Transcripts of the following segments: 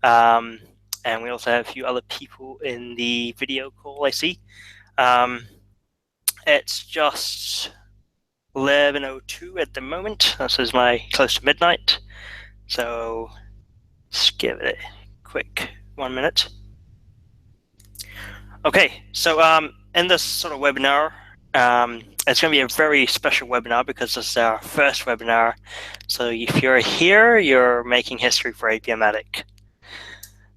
And we also have a few other people in the video call, I see. It's just 11:02 at the moment. This is close to midnight. So just give it a quick 1 minute. Okay, so in this sort of webinar, it's going to be a very special webinar because this is our first webinar. So if you're here, you're making history for APIMatic.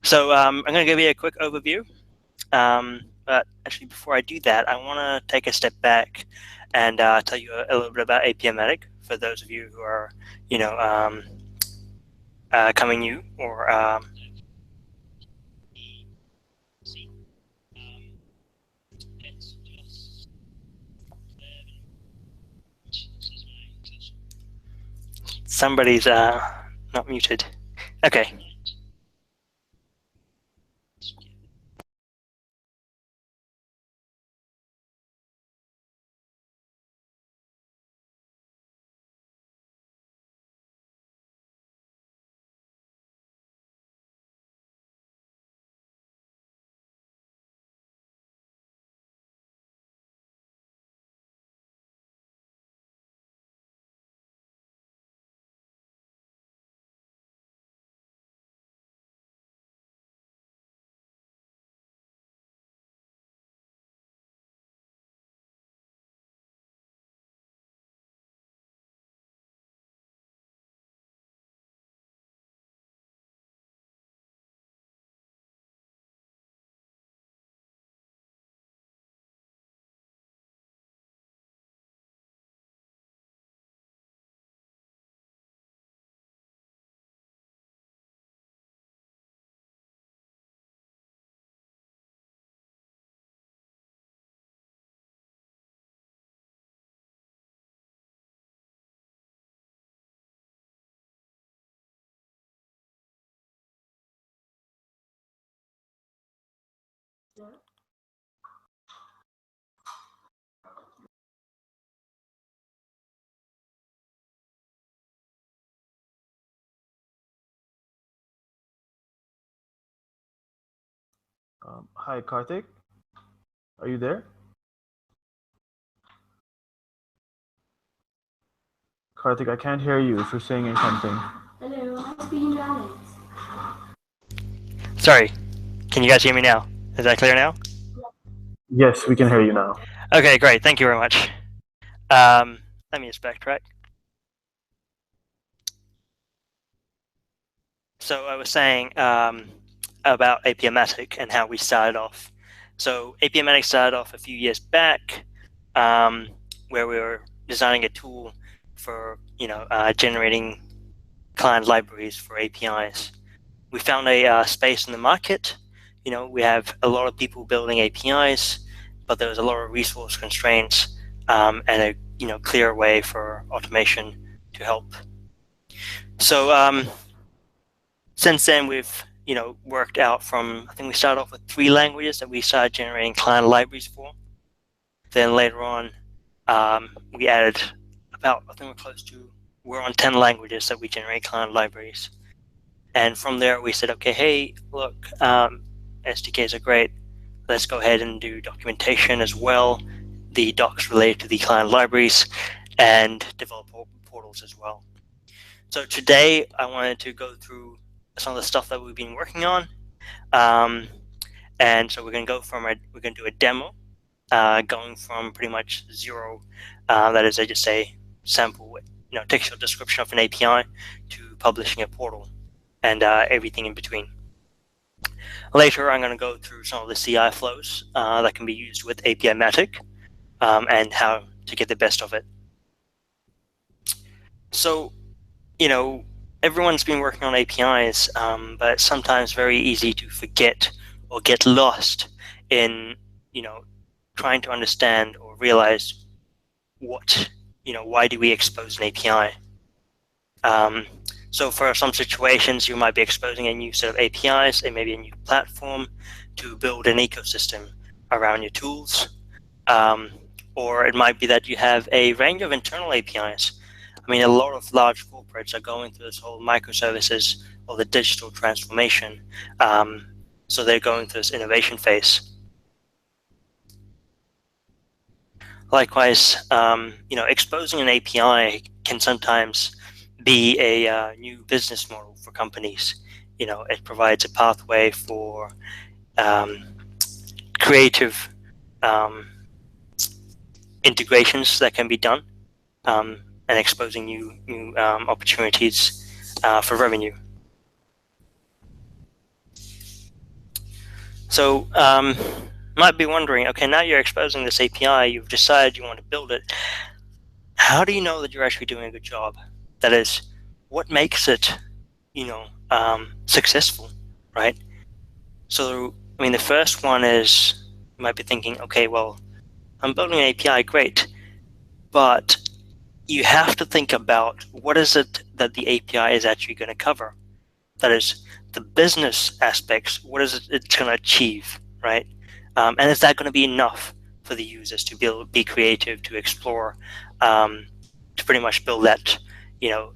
So I'm going to give you a quick overview. But actually, before I do that, I want to take a step back and tell you a little bit about APIMatic for those of you who are, coming new or somebody's not muted. Okay. Hi, Kartik. Are you there? Kartik, I can't hear you if you're saying something. Hello, I'm speaking to Alex. Sorry, can you guys hear me now? Is that clear now? Yes, we can hear you now. Okay, great. Thank you very much. Let me just backtrack. So I was saying about APIMatic and how we started off. So APIMatic started off a few years back, where we were designing a tool for generating client libraries for APIs. We found a space in the market. We have a lot of people building APIs, but there was a lot of resource constraints and a clear way for automation to help. So since then, we've worked out from, I think we started off with 3 languages that we started generating client libraries for. Then later on, we added about, I think we're on 10 languages that we generate client libraries. And from there, we said, okay, hey, look, SDKs are great. Let's go ahead and do documentation as well, the docs related to the client libraries, and develop portals as well. So today, I wanted to go through some of the stuff that we've been working on. And so we're going to do a demo, going from pretty much zero, that is just a sample, textual description of an API, to publishing a portal and everything in between. Later, I'm going to go through some of the CI flows that can be used with APIMatic and how to get the best of it. So, everyone's been working on APIs, but it's sometimes very easy to forget or get lost in, trying to understand or realize why do we expose an API? So for some situations, you might be exposing a new set of APIs, and maybe a new platform to build an ecosystem around your tools. Or it might be that you have a range of internal APIs. I mean, a lot of large corporates are going through this whole microservices or the digital transformation. So they're going through this innovation phase. Likewise, exposing an API can sometimes be a new business model for companies. It provides a pathway for creative integrations that can be done, and exposing new opportunities for revenue. So might be wondering, okay, now you're exposing this API, you've decided you want to build it. How do you know that you're actually doing a good job? That is, what makes it, successful, right? So, the first one is, you might be thinking, okay, well, I'm building an API, great, but you have to think about what is it that the API is actually going to cover. That is, the business aspects, what is it it's going to achieve, right? And is that going to be enough for the users to be creative, to explore, to pretty much build that,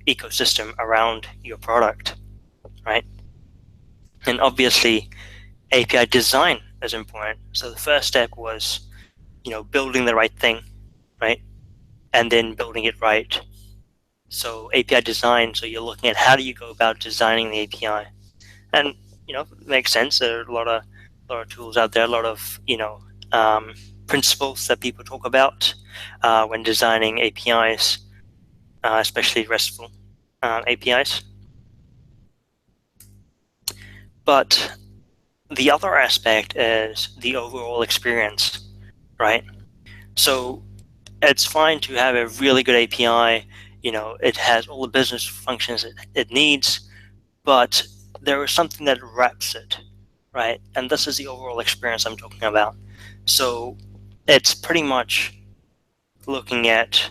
ecosystem around your product, right? And obviously, API design is important. So the first step was, building the right thing, right? And then building it right. So API design, so you're looking at how do you go about designing the API. And, it makes sense. There are a lot of tools out there, a lot of, principles that people talk about when designing APIs, especially RESTful APIs. But the other aspect is the overall experience, right? So it's fine to have a really good API, it has all the business functions it needs, but there is something that wraps it, right? And this is the overall experience I'm talking about. So it's pretty much looking at,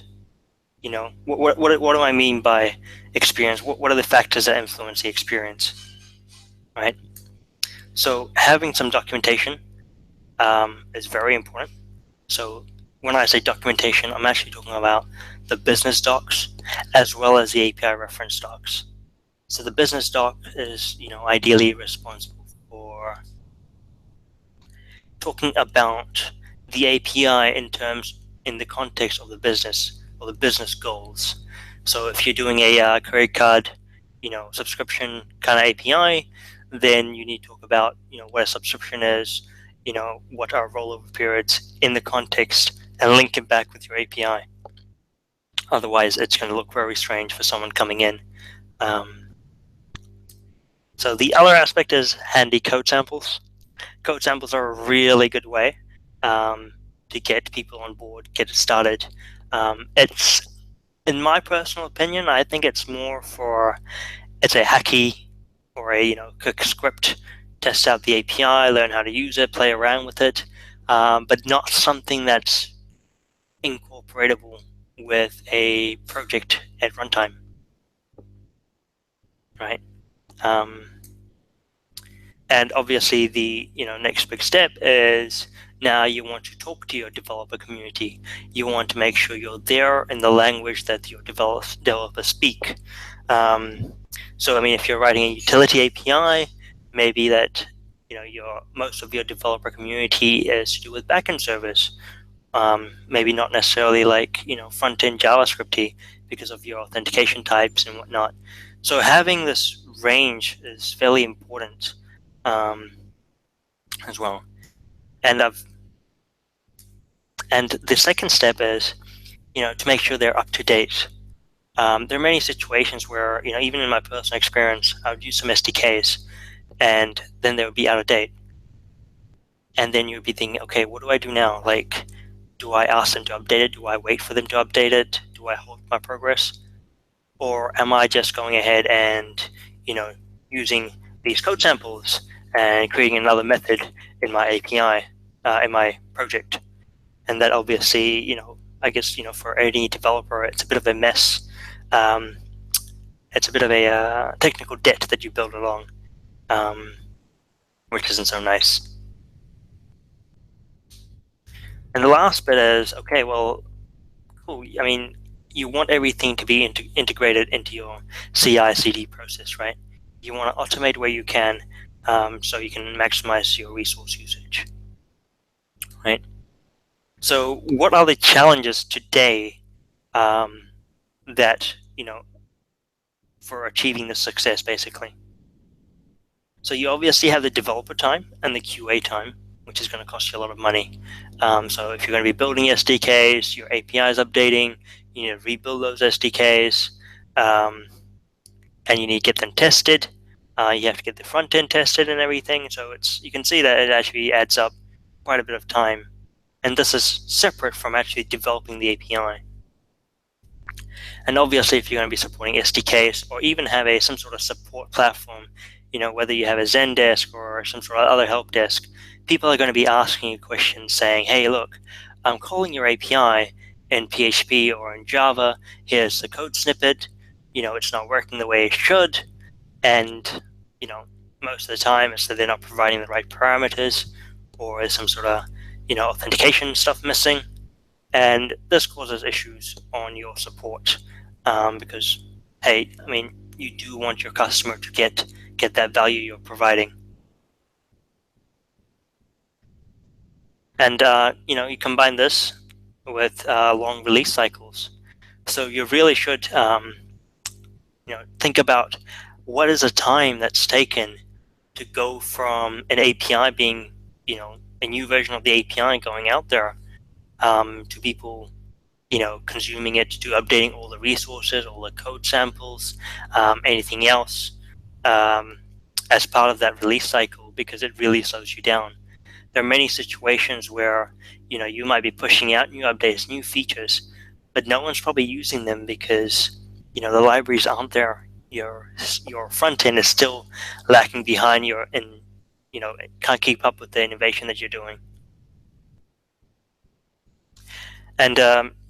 what do I mean by experience? What are the factors that influence the experience, right? So having some documentation is very important. So when I say documentation, I'm actually talking about the business docs as well as the API reference docs. So the business doc is, ideally responsible for talking about the API in the context of the business or the business goals. So if you're doing a credit card, subscription kind of API, then you need to talk about, what a subscription is, what are rollover periods in the context, and link it back with your API. Otherwise, it's going to look very strange for someone coming in. So the other aspect is handy code samples. Code samples are a really good way to get people on board, get it started. It's, in my personal opinion, I think it's more it's a hacky or a quick script, test out the API, learn how to use it, play around with it, but not something that's incorporatable with a project at runtime, right? And obviously the next big step is now you want to talk to your developer community. You want to make sure you're there in the language that your developers speak. So if you're writing a utility API, maybe that most of your developer community is to do with backend servers. Maybe not necessarily like front-end JavaScript-y because of your authentication types and whatnot. So having this range is fairly important as well. And the second step is to make sure they're up to date. There are many situations where even in my personal experience, I would use some SDKs and then they would be out of date. And then you'd be thinking, okay, what do I do now? Like, do I ask them to update it? Do I wait for them to update it? Do I hold my progress? Or am I just going ahead and using these code samples and creating another method in my API, in my project? And that obviously, I guess, for any developer, it's a bit of a mess. It's a bit of a technical debt that you build along, which isn't so nice. And the last bit is, okay, well, cool. You want everything to be integrated into your CI/CD process, right? You want to automate where you can, so you can maximize your resource usage, right? So what are the challenges today that, for achieving this success, basically? So you obviously have the developer time and the QA time, which is going to cost you a lot of money. So if you're going to be building SDKs, your API is updating, you need to rebuild those SDKs, and you need to get them tested. You have to get the front end tested and everything. So you can see that it actually adds up quite a bit of time. And this is separate from actually developing the API. And obviously, if you're going to be supporting SDKs or even have some sort of support platform, whether you have a Zendesk or some sort of other help desk, people are going to be asking you questions saying, hey, look, I'm calling your API in PHP or in Java. Here's the code snippet. It's not working the way it should. And, most of the time it's that they're not providing the right parameters, or there's some sort of, authentication stuff missing. And this causes issues on your support, because, hey, you do want your customer to get that value you're providing. And you combine this with long release cycles. So you really should think about what is the time that's taken to go from an API being, a new version of the API going out there, to people consuming it, to updating all the resources, all the code samples, anything else, as part of that release cycle, because it really slows you down. There are many situations where you might be pushing out new updates, new features, but no one's probably using them because the libraries aren't there. Your front end is still lacking behind and it can't keep up with the innovation that you're doing. And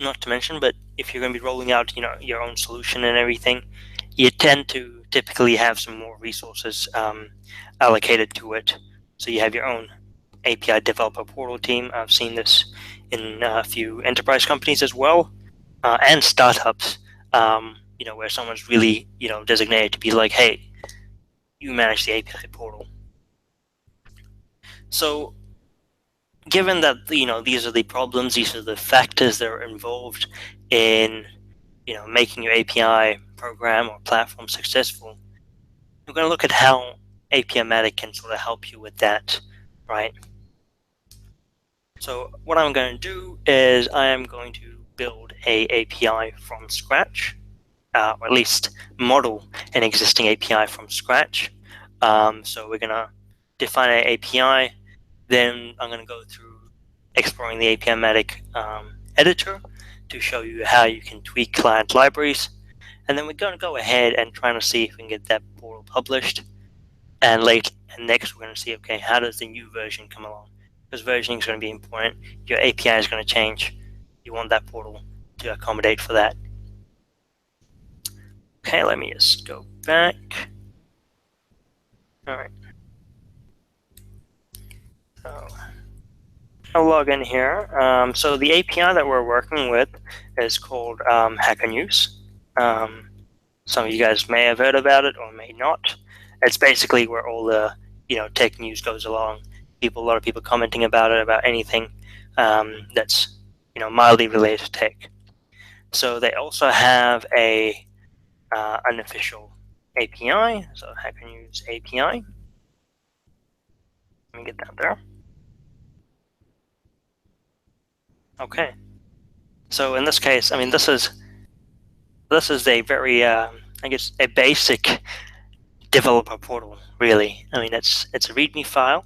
not to mention, but if you're going to be rolling out, your own solution and everything, you tend to typically have some more resources allocated to it. So you have your own API developer portal team. I've seen this in a few enterprise companies as well, and startups. Where someone's really, designated to be like, hey, you manage the API portal. So given that these are the problems, these are the factors that are involved in making your API program or platform successful, we're going to look at how APIMatic can sort of help you with that, right? So what I'm going to do is I am going to build a API from scratch, or at least model an existing API from scratch. So we're going to define an API. Then I'm going to go through exploring the APIMatic editor to show you how you can tweak client libraries. And then we're going to go ahead and try to see if we can get that portal published. And next we're going to see, okay, how does the new version come along? Because versioning is going to be important. Your API is going to change. You want that portal to accommodate for that. Okay, let me just go back. All right. So I'll log in here. So the API that we're working with is called Hacker News. Some of you guys may have heard about it or may not. It's basically where all the tech news goes along. A lot of people commenting about it, about anything that's mildly related to tech. So they also have a unofficial API. So Hacker News API. Let me get that there. Okay. So in this case, this is a very I guess a basic developer portal, really. It's a README file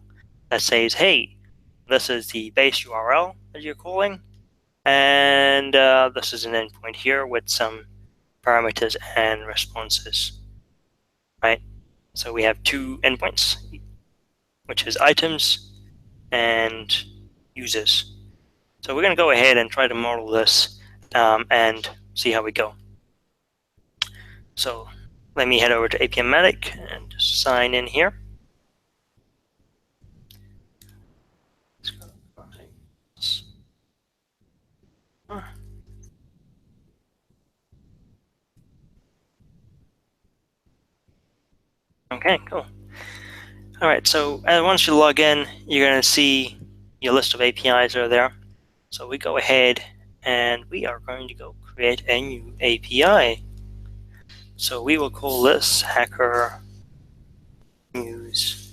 that says, hey, this is the base URL that you're calling, and this is an endpoint here with some parameters and responses, right? So we have two endpoints, which is items and users. So we're going to go ahead and try to model this and see how we go. So let me head over to APIMatic and just sign in here. Okay, cool. All right, so once you log in, you're going to see your list of APIs are there. So we go ahead and we are going to go create a new API. So we will call this Hacker News.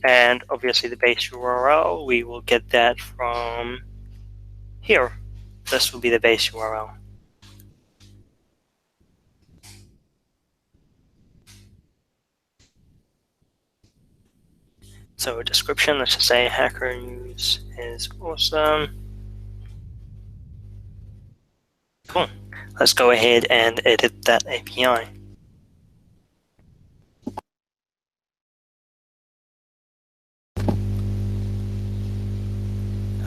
And obviously the base URL, we will get that from here. This will be the base URL. So a description, let's just say Hacker News is awesome. Cool. Let's go ahead and edit that API.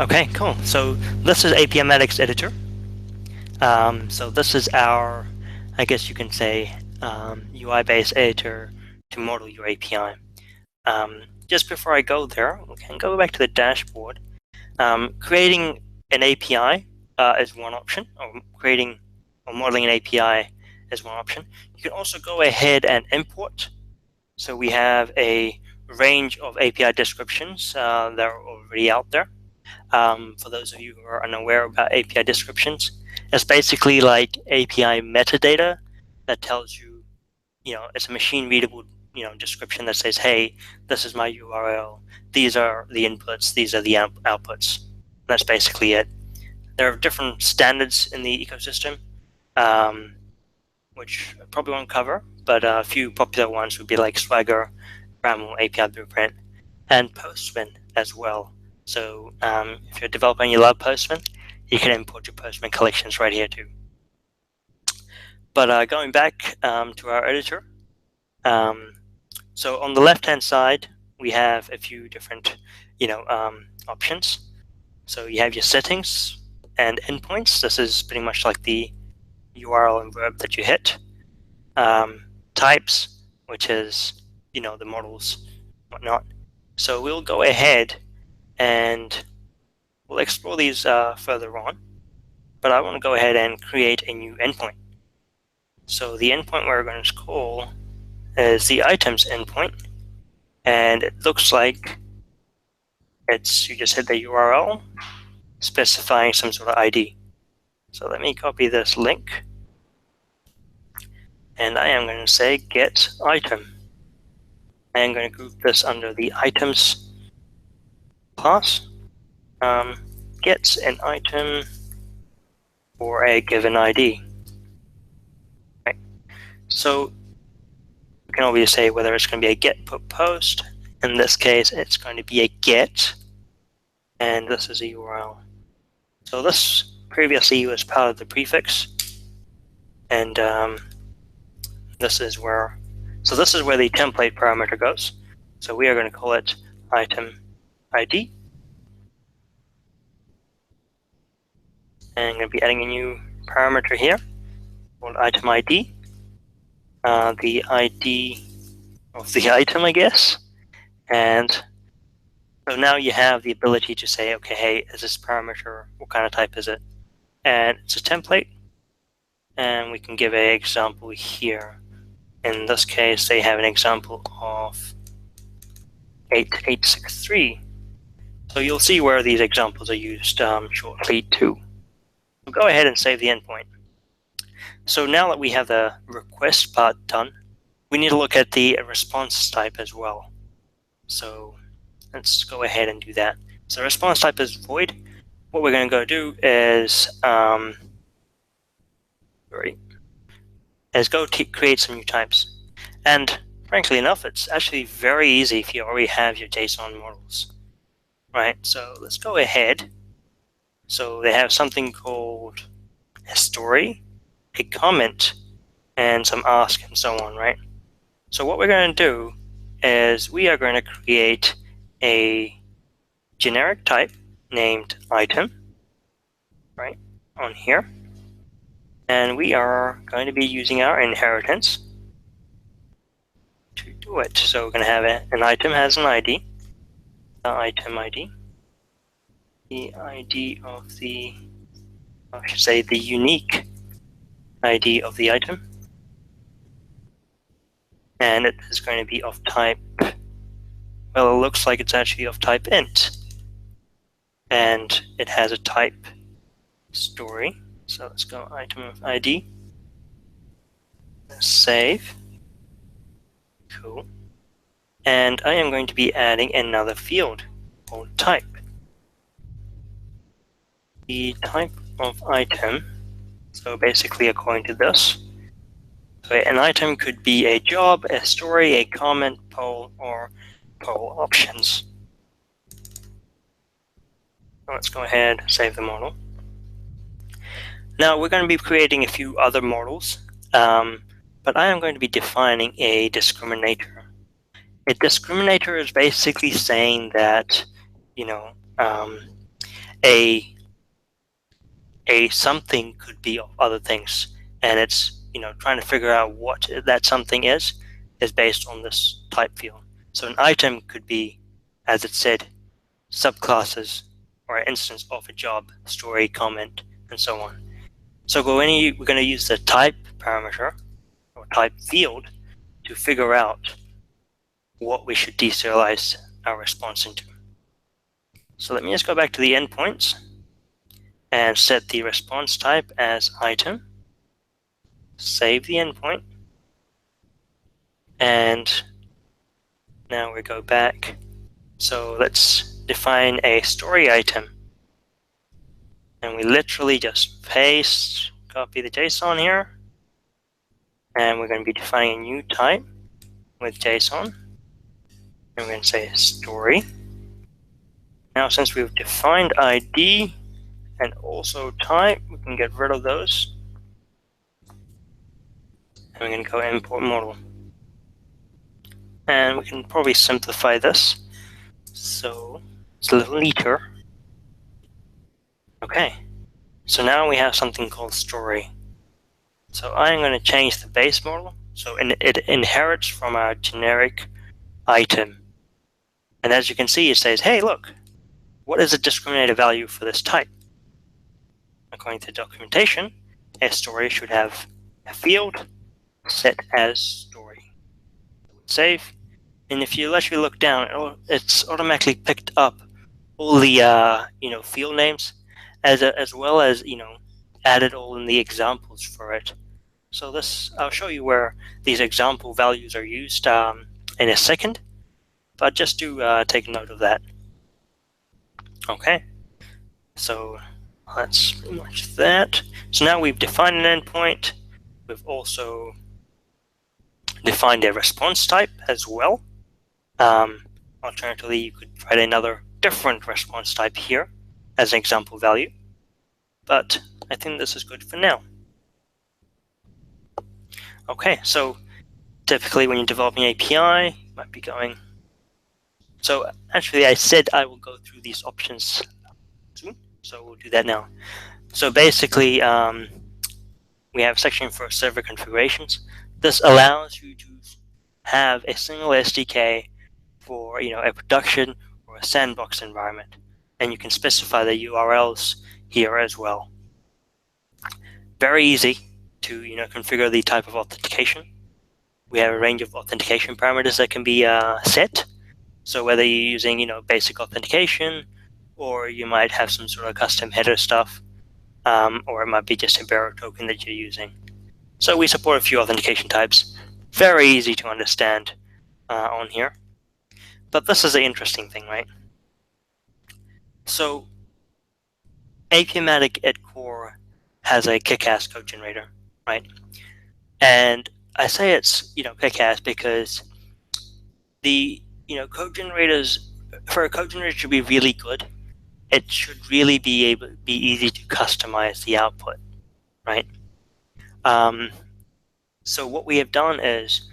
Okay, cool. So this is APIMatic Editor. So this is our, I guess you can say, UI-based editor to model your API. Just before I go there, we can go back to the dashboard. Creating an API is one option, or creating or modeling an API is one option. You can also go ahead and import. So we have a range of API descriptions that are already out there. For those of you who are unaware about API descriptions, it's basically like API metadata that tells you, it's a machine readable, description that says, hey, this is my URL. These are the inputs. These are the outputs. That's basically it. There are different standards in the ecosystem, which I probably won't cover, but a few popular ones would be like Swagger, Raml, API Blueprint, and Postman as well. So if you're a developer and you love Postman, you can import your Postman collections right here too. But going back to our editor, so on the left-hand side, we have a few different, options. So you have your settings and endpoints. This is pretty much like the URL and verb that you hit. Types, which is, the models, whatnot. So we'll go ahead and we'll explore these further on. But I want to go ahead and create a new endpoint. So the endpoint we're going to call is the items endpoint. And it looks like you just hit the URL specifying some sort of ID. So let me copy this link. And I am going to say get item. I am going to group this under the items class. Gets an item for a given ID. Right. So we can obviously say whether it's going to be a get put post. In this case, it's going to be a get, and this is a URL. So this previously was part of the prefix, and this is where the template parameter goes. So we are going to call it item ID. And I'm going to be adding a new parameter here called item ID. The ID of the item, I guess. And so now you have the ability to say, okay, hey, is this parameter, what kind of type is it? And it's a template. And we can give an example here. In this case, they have an example of 8863. So you'll see where these examples are used shortly too. We'll go ahead and save the endpoint. So now that we have the request part done, we need to look at the response type as well. So let's go ahead and do that. So response type is void. What we're going to go do is go create some new types. And frankly enough, it's actually very easy if you already have your JSON models. Right, so let's go ahead. So they have something called a story, a comment, and some ask and so on, right? So what we're going to do is we are going to create a generic type named item, right, on here. And we are going to be using our inheritance to do it. So we're going to have an item has an ID, the item ID, the ID of the, I should say the unique ID of the item. and it is going to be of type, well, it looks like it's actually of type int, and it has a type story. So let's go item of ID, save, cool. And I am going to be adding another field called type. The type of item, so basically according to this, so an item could be a job, a story, a comment, poll, or poll options. Let's go ahead and save the model. Now we're going to be creating a few other models, but I am going to be defining a discriminator. A discriminator is basically saying that, a something could be of other things, and it's trying to figure out what that something is based on this type field. So an item could be, as it said, subclasses or an instance of a job, story, comment, and so on. So we're going to use the type parameter or type field to figure out what we should deserialize our response into. So let me just go back to the endpoints and set the response type as item. Save the endpoint. And now we go back. So let's define a story item. And we literally just paste, copy the JSON here. And we're going to be defining a new type with JSON. And we're going to say story. Now, since we've defined ID and also type, we can get rid of those. And we're going to go import model. And we can probably simplify this. So it's a little neater. Okay. So now we have something called story. So I'm going to change the base model. So it inherits from our generic item. And as you can see, it says, hey, look, what is the discriminator value for this type? According to documentation, a story should have a field set as story. Save. And if you actually look down, it's automatically picked up all the field names, as well as added all in the examples for it. So I'll show you where these example values are used in a second, but just to take note of that. Okay, so that's pretty much that. So now we've defined an endpoint. We've also defined a response type as well. Alternatively, you could write another different response type here as an example value, but I think this is good for now. Okay, so typically when you're developing API, you might be going. So actually, I said I will go through these options soon, so we'll do that now. So basically, we have a section for server configurations. This allows you to have a single SDK for a production or a sandbox environment, and you can specify the URLs here as well. Very easy to configure the type of authentication. We have a range of authentication parameters that can be set. So whether you're using basic authentication, or you might have some sort of custom header stuff, or it might be just a bearer token that you're using. So we support a few authentication types. Very easy to understand on here. But this is the interesting thing, right? So APIMatic at core has a kick-ass code generator, right? And I say it's kick-ass because the code generators, for a code generator to be really good, it should really be easy to customize the output, right? So what we have done is,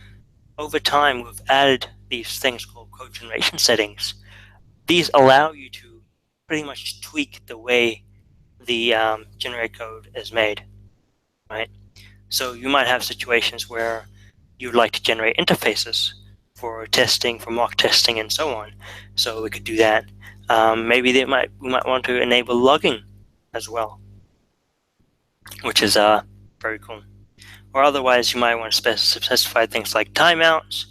over time, we've added these things called code generation settings. These allow you to pretty much tweak the way the generated code is made, right? So you might have situations where you'd like to generate interfaces for testing, for mock testing, and so on. So we could do that. Maybe we might want to enable logging as well, which is very cool. or otherwise you might want to specify things like timeouts.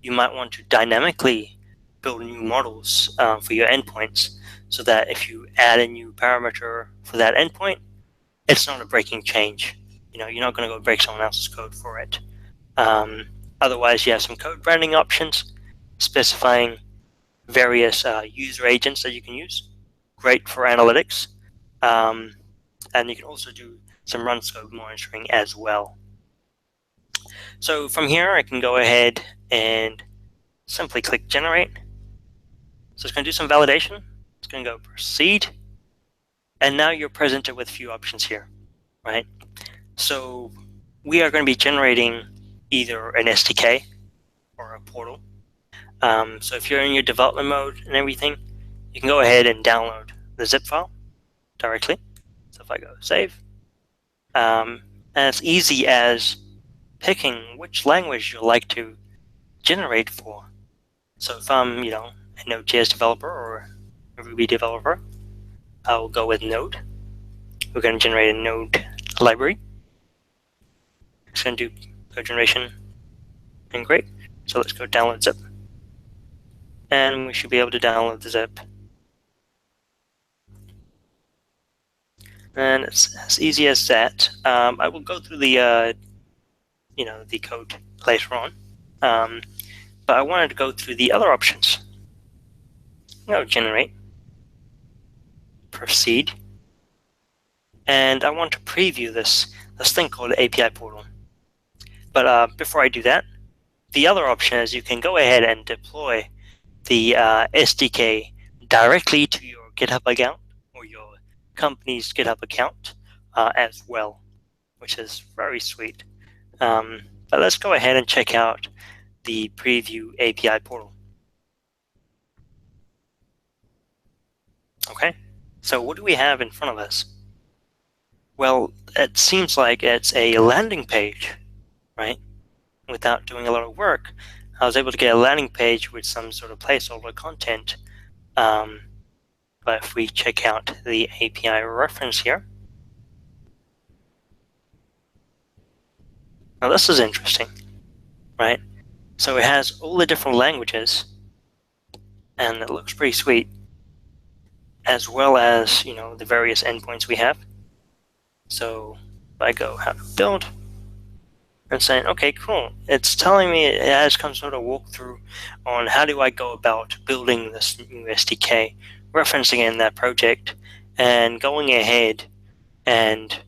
You might want to dynamically build new models for your endpoints, so that if you add a new parameter for that endpoint, it's not a breaking change. You're not going to go break someone else's code for it. Otherwise, you have some code branding options, specifying various user agents that you can use. Great for analytics. And you can also do some run scope monitoring as well. So from here, I can go ahead and simply click generate. So it's going to do some validation. It's going to go proceed. And now you're presented with a few options here, right? So we are going to be generating either an SDK or a portal. So if you're in your development mode and everything, you can go ahead and download the zip file directly. So if I go save, and it's easy as picking which language you'd like to generate for. So if I'm, a Node.js developer or a Ruby developer, I will go with Node. We're going to generate a Node library. It's going to do Cogeneration and great. So let's go download zip. And we should be able to download the zip. And it's as easy as that. I will go through the the code later on. But I wanted to go through the other options. Go generate, proceed, and I want to preview this thing called API portal. But before I do that, the other option is you can go ahead and deploy the SDK directly to your GitHub account or your company's GitHub account as well, which is very sweet. But let's go ahead and check out the preview API portal. Okay, so what do we have in front of us? Well, it seems like it's a landing page, right? Without doing a lot of work, I was able to get a landing page with some sort of placeholder content. But if we check out the API reference here, now this is interesting, right? So it has all the different languages, and it looks pretty sweet, as well as the various endpoints we have. So if I go how to build, and saying, okay, cool. It's telling me it has some sort of walkthrough on how do I go about building this new SDK, referencing in that project, and going ahead and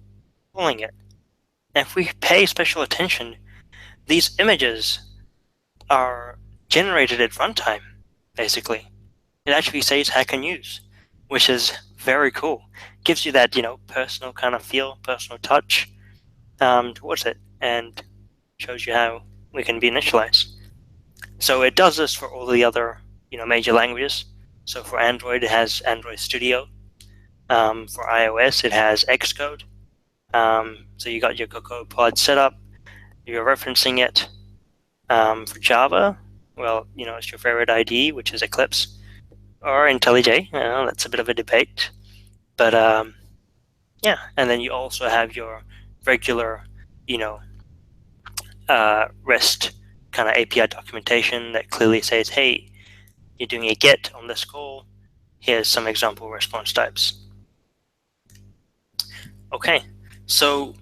pulling it. And if we pay special attention, these images are generated at runtime, basically. It actually says Hacker News, which is very cool. Gives you that, personal kind of feel, personal touch towards it, and shows you how we can be initialized. So it does this for all the other, major languages. So for Android, it has Android Studio. For iOS, it has Xcode. So you got your Cocoa pod set up. You're referencing it. For Java, well, it's your favorite IDE, which is Eclipse or IntelliJ. That's a bit of a debate. But yeah, and then you also have your regular, REST kind of API documentation that clearly says, hey, you're doing a GET on this call. Here's some example response types. Okay, so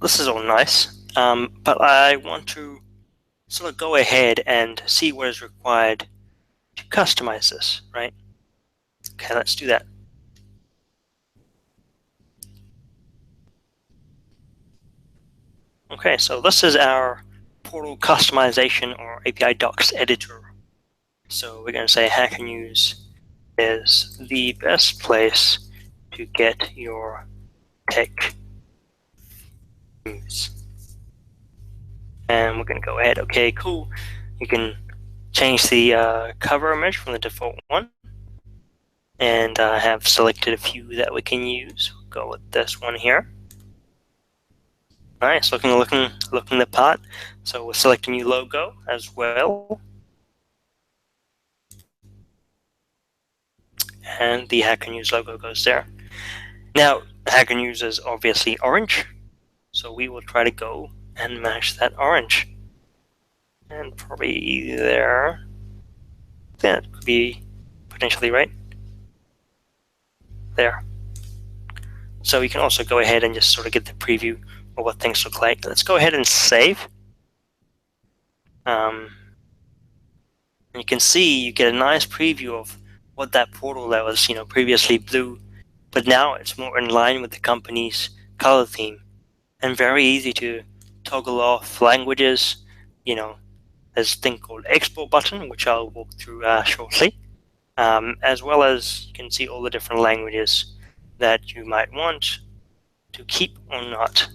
this is all nice, but I want to sort of go ahead and see what is required to customize this, right? Okay, let's do that. Okay, so this is our portal customization or API docs editor. So we're going to say Hacker News is the best place to get your tech news. And we're going to go ahead. Okay, cool. You can change the cover image from the default one. And I have selected a few that we can use. We'll go with this one here. Nice, looking the part. So we'll select a new logo as well. And the Hacker News logo goes there. Now, Hacker News is obviously orange. So we will try to go and match that orange. And probably there. That could be potentially right. There. So we can also go ahead and just sort of get the preview of what things look like. Let's go ahead and save. And you can see you get a nice preview of what that portal that was, previously blue, but now it's more in line with the company's color theme, and very easy to toggle off languages. There's a thing called export button, which I'll walk through shortly, as well as you can see all the different languages that you might want to keep or not.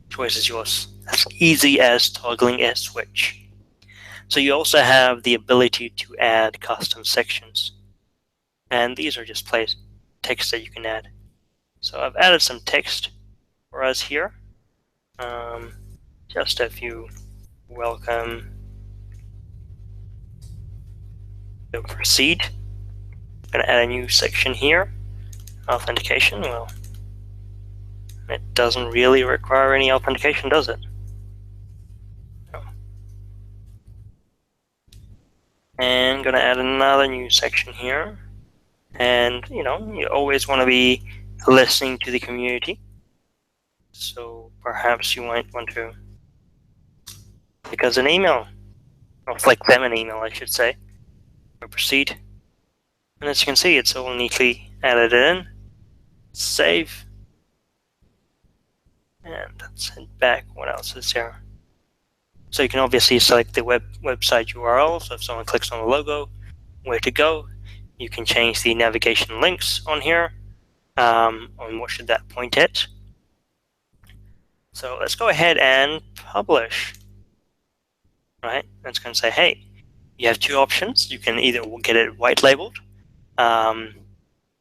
Choice is yours. As easy as toggling a switch. So you also have the ability to add custom sections. And these are just text that you can add. So I've added some text for us here. Just a few welcome. So proceed. I'm going to add a new section here. Authentication. Well, it doesn't really require any authentication, does it? No. And I'm going to add another new section here. And, you always want to be listening to the community. So perhaps you might want to click us an email, or flick them an email, I should say, or proceed. And as you can see, it's all neatly added in. Save. And let's head back. What else is there? So you can obviously select the website URL. So if someone clicks on the logo, where to go. You can change the navigation links on here, on what should that point at. So let's go ahead and publish. Right? It's going to say, hey, you have two options. You can either get it white labeled, and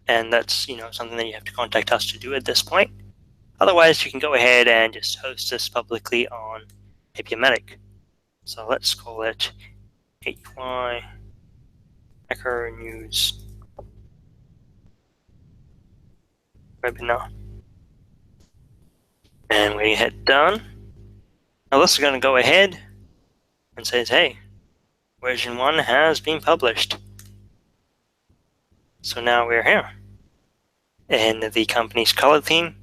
that's something that you have to contact us to do at this point. Otherwise, you can go ahead and just host this publicly on APIMatic. So let's call it HY Hacker News Webinar. And we hit done. Now this is going to go ahead and says, hey, version 1 has been published. So now we're here. In the company's color theme,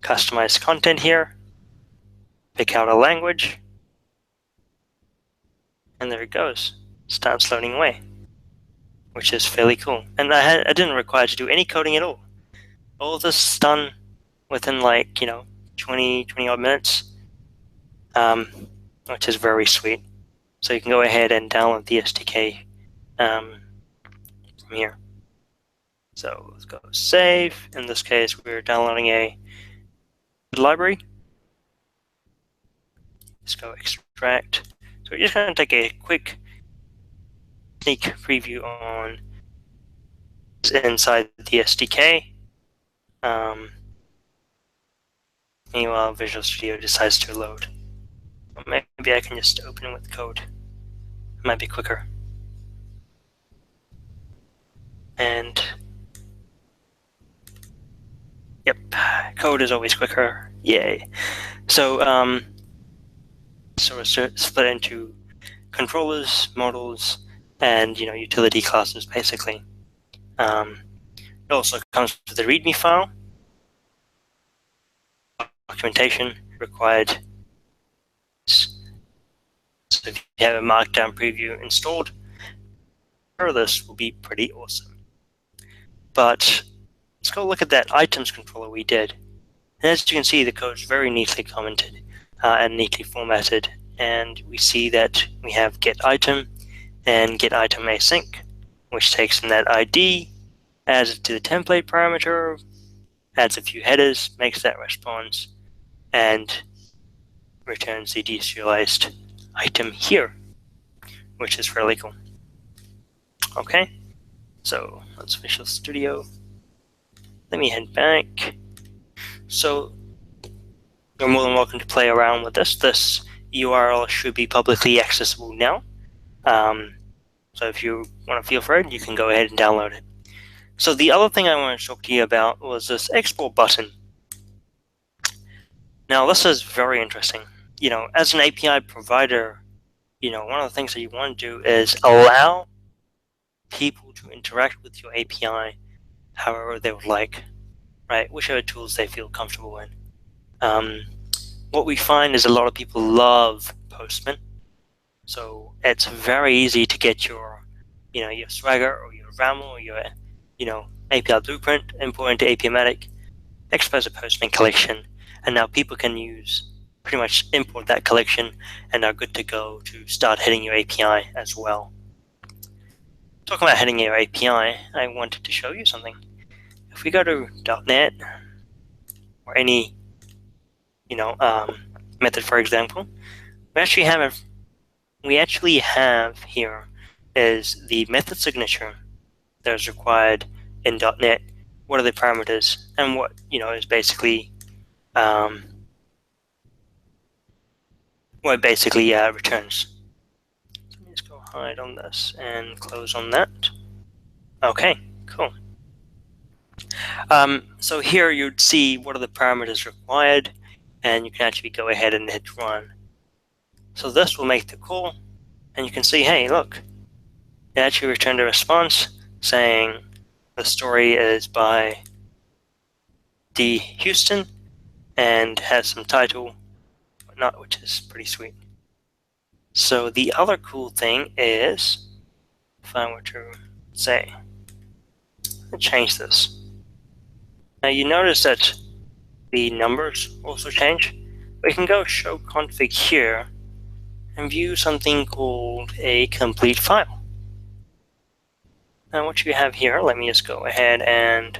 customize content here, pick out a language, and there it goes. Starts loading away, which is fairly cool. And I didn't require to do any coding at all. All this is done within 20 odd minutes, which is very sweet. So you can go ahead and download the SDK from here. So let's go save. In this case, we're downloading a library. Let's go extract. So we're just going to take a quick sneak preview on inside the SDK. Meanwhile, Visual Studio decides to load. Maybe I can just open it with code. It might be quicker. And yep, code is always quicker. Yay. So we're split into controllers, models, and utility classes basically. It also comes with the README file. Documentation required. So if you have a Markdown preview installed, this will be pretty awesome. But let's go look at that items controller we did. And as you can see, the code is very neatly commented and neatly formatted. And we see that we have get item and get item async, which takes in that ID, adds it to the template parameter, adds a few headers, makes that response, and returns the deserialized item here, which is fairly cool. Okay, so let's Visual Studio. Let me head back. So you're more than welcome to play around with this. This URL should be publicly accessible now. So if you want to feel for it, you can go ahead and download it. So the other thing I want to talk to you about was this export button. Now, this is very interesting. As an API provider, one of the things that you want to do is allow people to interact with your API however they would like, right? Whichever tools they feel comfortable in. What we find is a lot of people love Postman, so it's very easy to get your Swagger or your RAML or your API blueprint, import into APIMatic, expose a Postman collection, and now people can pretty much import that collection and are good to go to start hitting your API as well. Talking about hitting your API, I wanted to show you something. If we go to .NET or any method, for example, we actually have here is the method signature that is required in .NET. What are the parameters, and what is basically what it basically returns. So let me just go hide on this and close on that. Okay, cool. So here you'd see what are the parameters required, and you can actually go ahead and hit run. So this will make the call, and you can see, hey, look, it actually returned a response saying the story is by D. Houston and has some title, whatnot, which is pretty sweet. So the other cool thing is, if I were to say, let's change this. Now you notice that the numbers also change. We can go show config here and view something called a complete file. Now what you have here, let me just go ahead and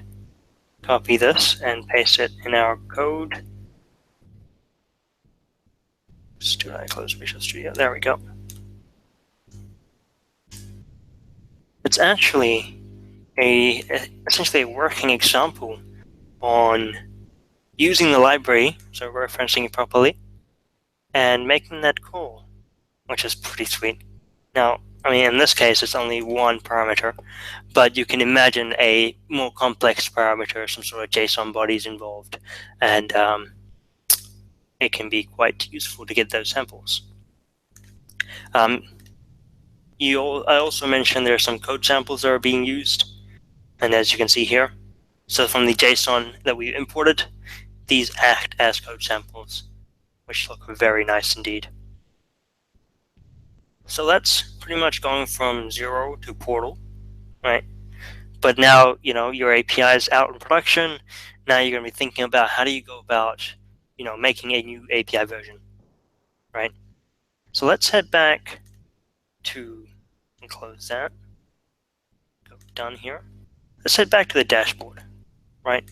copy this and paste it in our code. Do I close Visual Studio? There we go. It's actually essentially a working example on using the library, so referencing it properly, and making that call, which is pretty sweet. Now, I mean, in this case, it's only one parameter, but you can imagine a more complex parameter, some sort of JSON bodies involved, and it can be quite useful to get those samples. I also mentioned there are some code samples that are being used, and as you can see here, so from the JSON that we imported, these act as code samples, which look very nice indeed. So that's pretty much going from 0 to portal, right? But now, your API is out in production. Now you're going to be thinking about how do you go about, making a new API version, right? So let's head back to, and close that. Go done here. Let's head back to the dashboard, right?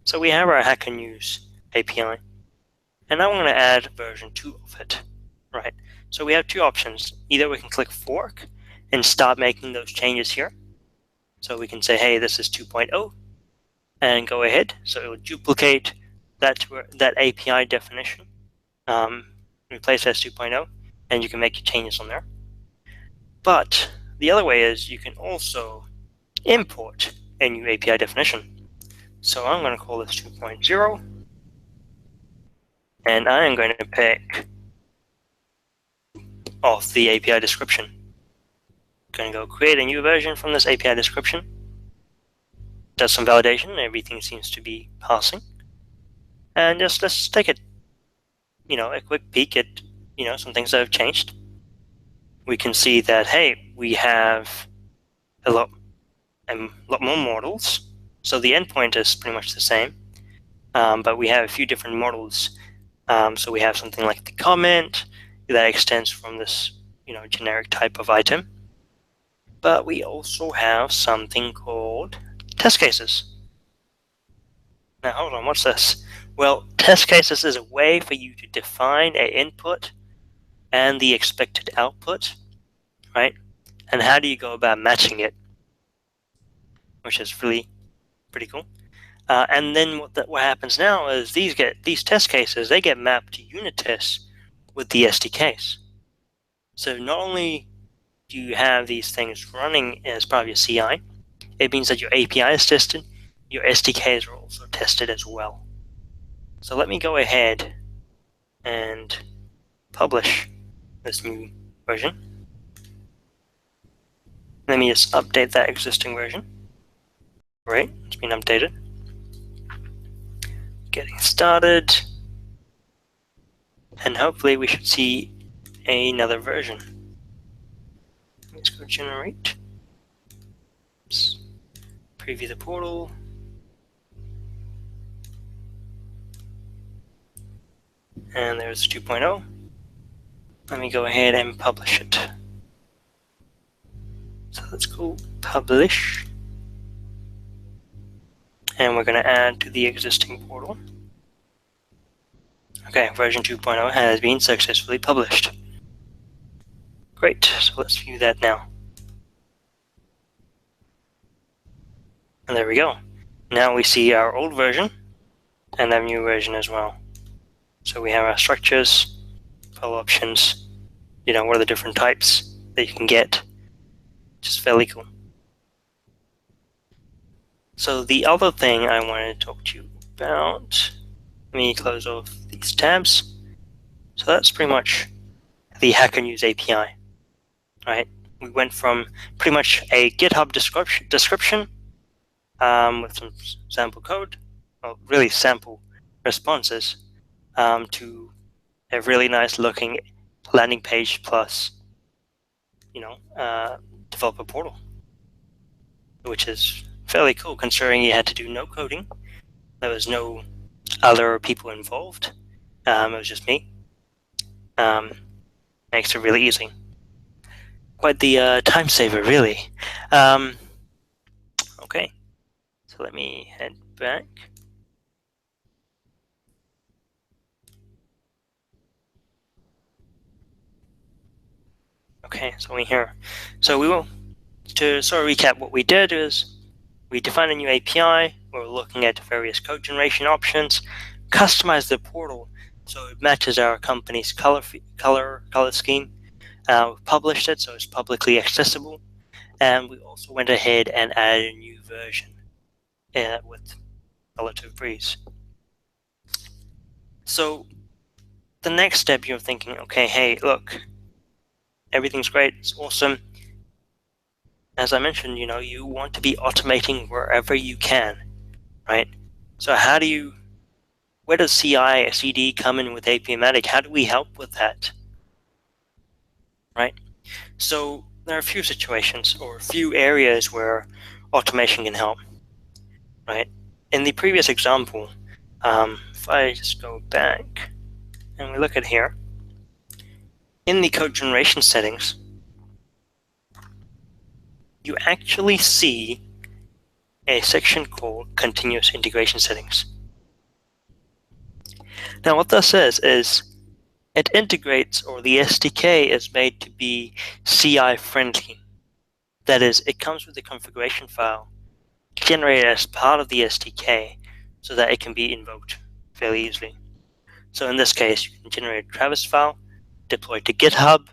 So we have our Hacker News API, and now I'm going to add version 2 of it, right? So we have two options. Either we can click fork and start making those changes here. So we can say, hey, this is 2.0, and go ahead. So it will duplicate that API definition, replace as 2.0, and you can make your changes on there. But the other way is you can also import a new API definition. So I'm going to call this 2.0, and I am going to pick off the API description. I'm going to go create a new version from this API description. Does some validation, everything seems to be passing. And just let's take a quick peek at some things that have changed. We can see that, hey, we have a lot more models. So the endpoint is pretty much the same, but we have a few different models. So we have something like the comment that extends from this generic type of item. But we also have something called test cases. Now hold on, what's this? Well, test cases is a way for you to define an input and the expected output, right? And how do you go about matching it, which is really pretty cool. And then what happens now is these test cases, they get mapped to unit tests with the SDKs. So not only do you have these things running as part of your CI, it means that your API is tested, your SDKs are also tested as well. So let me go ahead and publish this new version. Let me just update that existing version. Great, it's been updated. Getting started. And hopefully we should see another version. Let's go generate. Oops. Preview the portal. And there's 2.0. Let me go ahead and publish it. So let's go publish. And we're going to add to the existing portal. Okay, version 2.0 has been successfully published. Great, so let's view that now. And there we go. Now we see our old version and our new version as well. So we have our structures, file options, what are the different types that you can get, which is fairly cool. So the other thing I wanted to talk to you about, let me close off these tabs. So that's pretty much the Hacker News API, right? We went from pretty much a GitHub description with some sample code, well, really sample responses, to a really nice looking landing page plus, developer portal, which is fairly cool considering you had to do no coding. There was no other people involved. It was just me. Makes it really easy. Quite the time saver, really. Okay, so let me head back. Okay, so we're here. So to sort of recap, what we did is we defined a new API. We were looking at various code generation options, customized the portal so it matches our company's color scheme. We published it so it's publicly accessible, and we also went ahead and added a new version with relative breeze. So the next step, you're thinking, okay, hey, look, everything's great, it's awesome. As I mentioned, you want to be automating wherever you can, right? So where does CI, CD come in with APIMatic? How do we help with that, right? So there are a few situations or a few areas where automation can help, right? In the previous example, if I just go back and we look at here, in the code generation settings, you actually see a section called Continuous Integration Settings. Now what that says is it integrates, or the SDK is made to be CI friendly. That is, it comes with a configuration file generated as part of the SDK so that it can be invoked fairly easily. So in this case, you can generate a Travis file, deploy it to GitHub,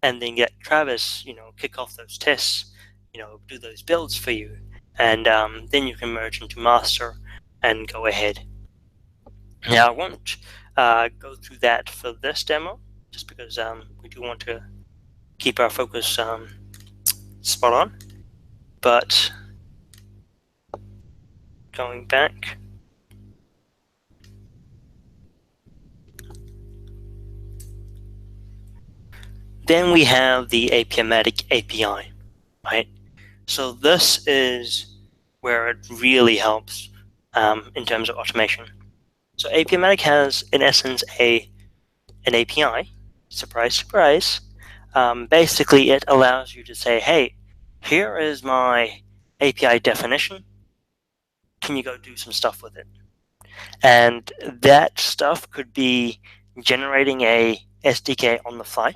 and then get Travis, kick off those tests, do those builds for you, and then you can merge into master and go ahead. Now I won't go through that for this demo, just because we do want to keep our focus spot on. But going back, then we have the APIMatic API, right? So this is where it really helps in terms of automation. So APIMatic has, in essence, an API. Surprise, surprise. Basically, it allows you to say, hey, here is my API definition. Can you go do some stuff with it? And that stuff could be generating a SDK on the fly,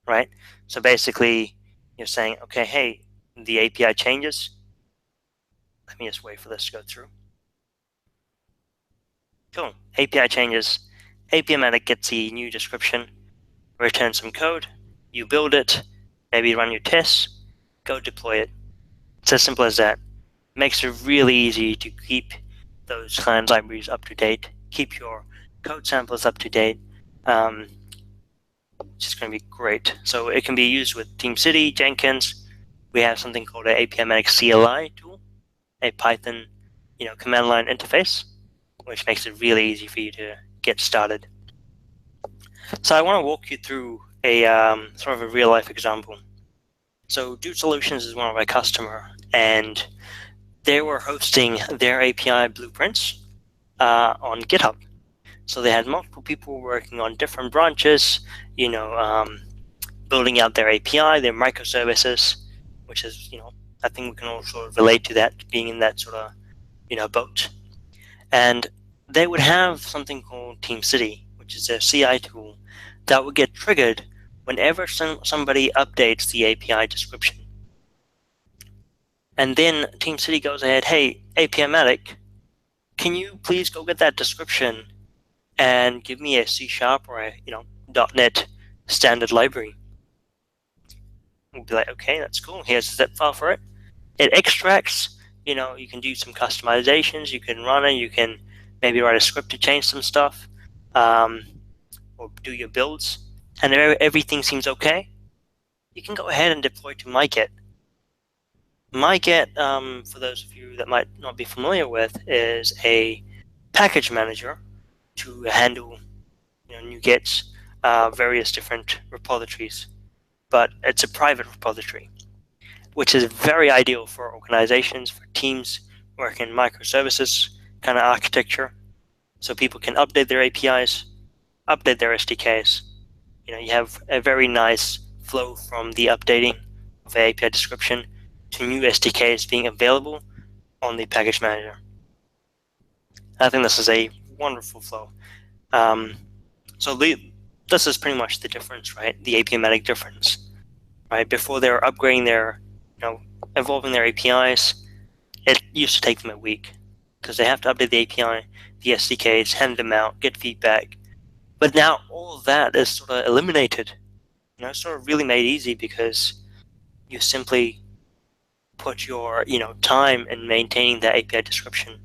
right? So basically, you're saying, okay, hey, the API changes. Let me just wait for this to go through. Cool. API changes. APIMatic gets the new description, returns some code, you build it, maybe run your tests, go deploy it. It's as simple as that. Makes it really easy to keep those client libraries up to date keep your code samples up to date, which is going to be great. So it can be used with TeamCity, Jenkins. We have something called an APIMatic CLI tool, a Python, command line interface, which makes it really easy for you to get started. So I want to walk you through a sort of a real life example. So Dude Solutions is one of our customer, and they were hosting their API blueprints on GitHub. So they had multiple people working on different branches, building out their API, their microservices, which is, I think we can all sort of relate to that, being in that sort of, boat. And they would have something called TeamCity, which is a CI tool that would get triggered whenever somebody updates the API description. And then TeamCity goes ahead, hey, APIMatic, can you please go get that description and give me a C# or a .NET standard library? We'll be like, okay, that's cool. Here's a zip file for it. It extracts. You can do some customizations. You can run it. You can maybe write a script to change some stuff, or do your builds. And if everything seems okay, you can go ahead and deploy to MyGet. MyGet, for those of you that might not be familiar with, is a package manager to handle NuGet's various different repositories. But it's a private repository, which is very ideal for organizations, for teams working in microservices kind of architecture. So people can update their APIs, update their SDKs. You have a very nice flow from the updating of the API description to new SDKs being available on the package manager. I think this is a wonderful flow. So this is pretty much the difference, right? The APIMatic difference, right? Before they were upgrading their, evolving their APIs, it used to take them a week because they have to update the API, the SDKs, hand them out, get feedback. But now all of that is sort of eliminated. Sort of really made easy because you simply put your, time in maintaining the API description,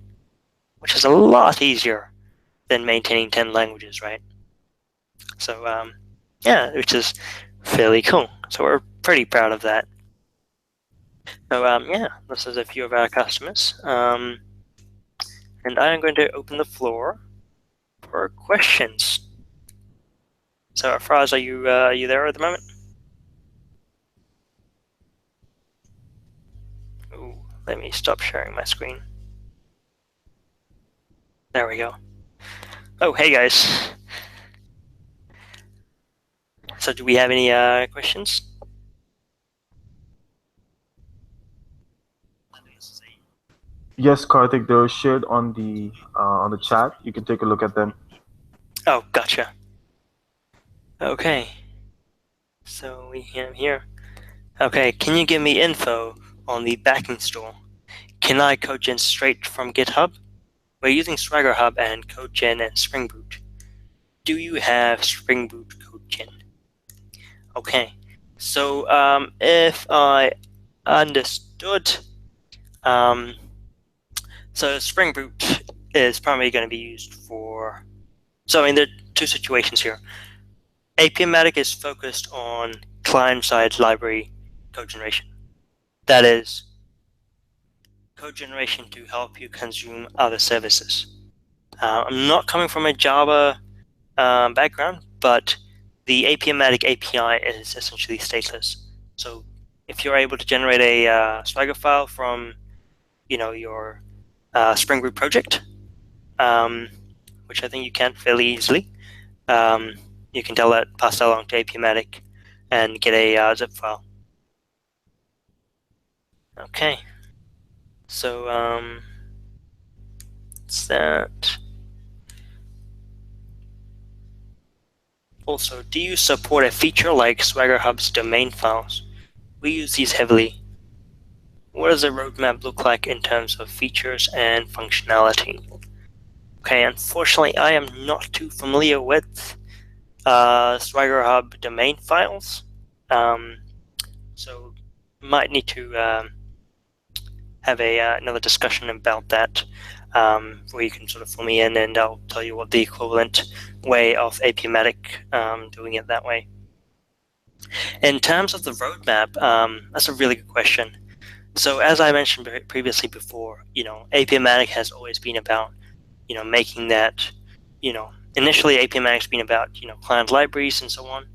which is a lot easier than maintaining 10 languages, right? So, yeah, which is fairly cool. So we're pretty proud of that. So, yeah, this is a few of our customers. And I'm going to open the floor for questions. So, Faraz, are you there at the moment? Ooh, let me stop sharing my screen. There we go. Oh, hey guys. So, do we have any questions? Yes, Kartik, they're shared on the chat. You can take a look at them. Oh, gotcha. Okay. So we have here. Okay, can you give me info on the backing store? Can I codegen straight from GitHub? We're using Swagger Hub and Codegen and Spring Boot. Do you have Spring Boot Codegen? Okay, so if I understood, so Spring Boot is primarily going to be used for, so I mean, there are two situations here. APIMatic is focused on client-side library cogeneration. That is, cogeneration to help you consume other services. I'm not coming from a Java background, but the APIMatic API is essentially stateless. So if you're able to generate a Swagger file from, your Spring Boot project, which I think you can fairly easily, you can pass that along to APIMatic and get a zip file. Okay. So it's that. Also, do you support a feature like Swagger Hub's domain files? We use these heavily. What does the roadmap look like in terms of features and functionality? Okay, unfortunately, I am not too familiar with Swagger Hub domain files, so might need to have another discussion about that. where you can sort of fill me in, and I'll tell you what the equivalent way of APIMatic doing it that way. In terms of the roadmap, that's a really good question. So as I mentioned previously before, APIMatic has always been about, making that, initially APIMatic's been about, client libraries and so on,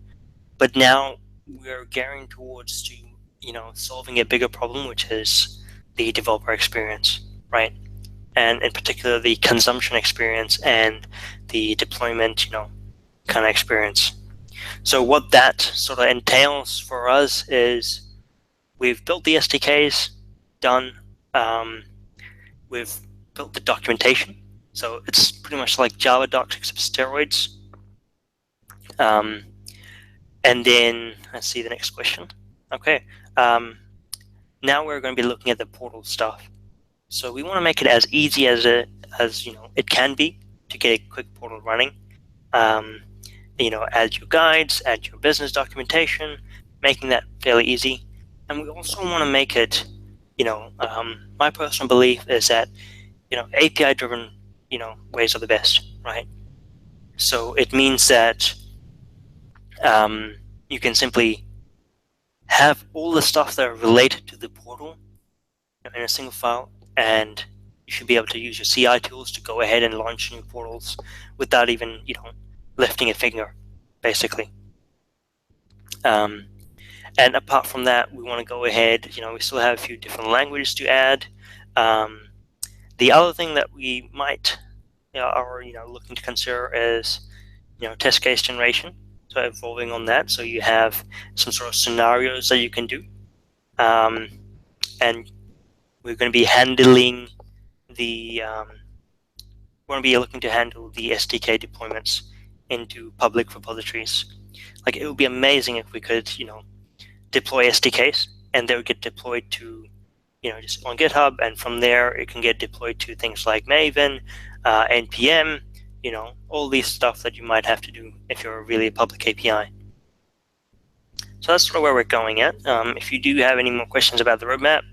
but now we're gearing towards to, solving a bigger problem, which is the developer experience, right? And in particular, the consumption experience and the deployment, kind of experience. So what that sort of entails for us is we've built the SDKs, done. We've built the documentation. So it's pretty much like Java docs except steroids. And then let's see the next question. Okay. Now we're going to be looking at the portal stuff. So we want to make it as easy as it can be to get a quick portal running. Add your guides, add your business documentation, making that fairly easy. And we also want to make it, my personal belief is that, API-driven, ways are the best, right? So it means that you can simply have all the stuff that are related to the portal in a single file, and you should be able to use your CI tools to go ahead and launch new portals without even, lifting a finger, basically. And apart from that, we want to go ahead, we still have a few different languages to add. The other thing that we might are looking to consider is test case generation, so evolving on that, so you have some sort of scenarios that you can do, and we're going to be handling the we're going to be looking to handle the SDK deployments into public repositories. Like, it would be amazing if we could deploy SDKs and they would get deployed to just on GitHub, and from there it can get deployed to things like Maven, NPM, all these stuff that you might have to do if you're really a public API. So that's sort of where we're going at. If you do have any more questions about the roadmap,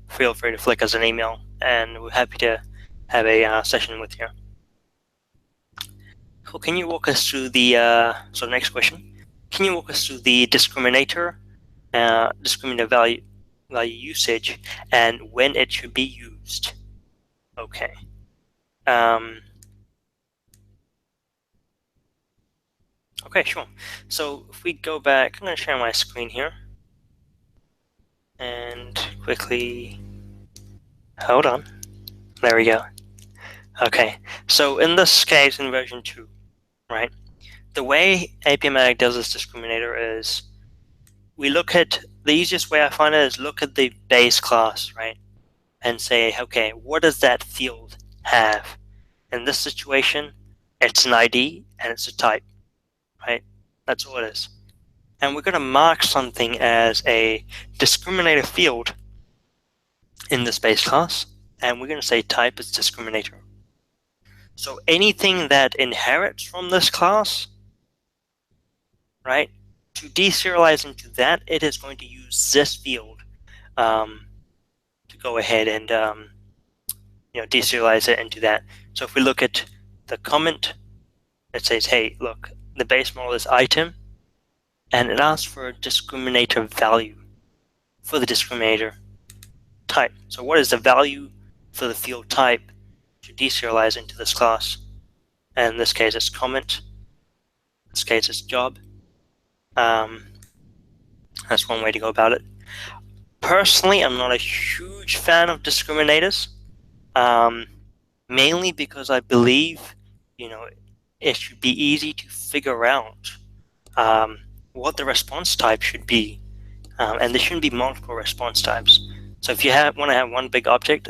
feel free to flick us an email, and we're happy to have a session with you. So can you walk us through the next question? Can you walk us through the discriminator value usage and when it should be used? Okay. Okay, sure. So if we go back, I'm going to share my screen here and quickly hold on. There we go. Okay, so in this case, in version 2, right, the way APIMatic does this discriminator is we look at, the easiest way I find it is look at the base class, right, and say, okay, what does that field have? In this situation, it's an ID and it's a type, right? That's all it is. And we're going to mark something as a discriminator field in this base class, and we're going to say type is discriminator. So anything that inherits from this class, right, to deserialize into that, it is going to use this field to go ahead and deserialize it into that. So if we look at the comment, it says, hey, look, the base model is item, and it asks for a discriminator value for the discriminator type. So what is the value for the field type to deserialize into this class? And in this case, it's comment. In this case, it's job. That's one way to go about it. Personally, I'm not a huge fan of discriminators, mainly because I believe, it should be easy to figure out what the response type should be, and there shouldn't be multiple response types. So if you want to have one big object,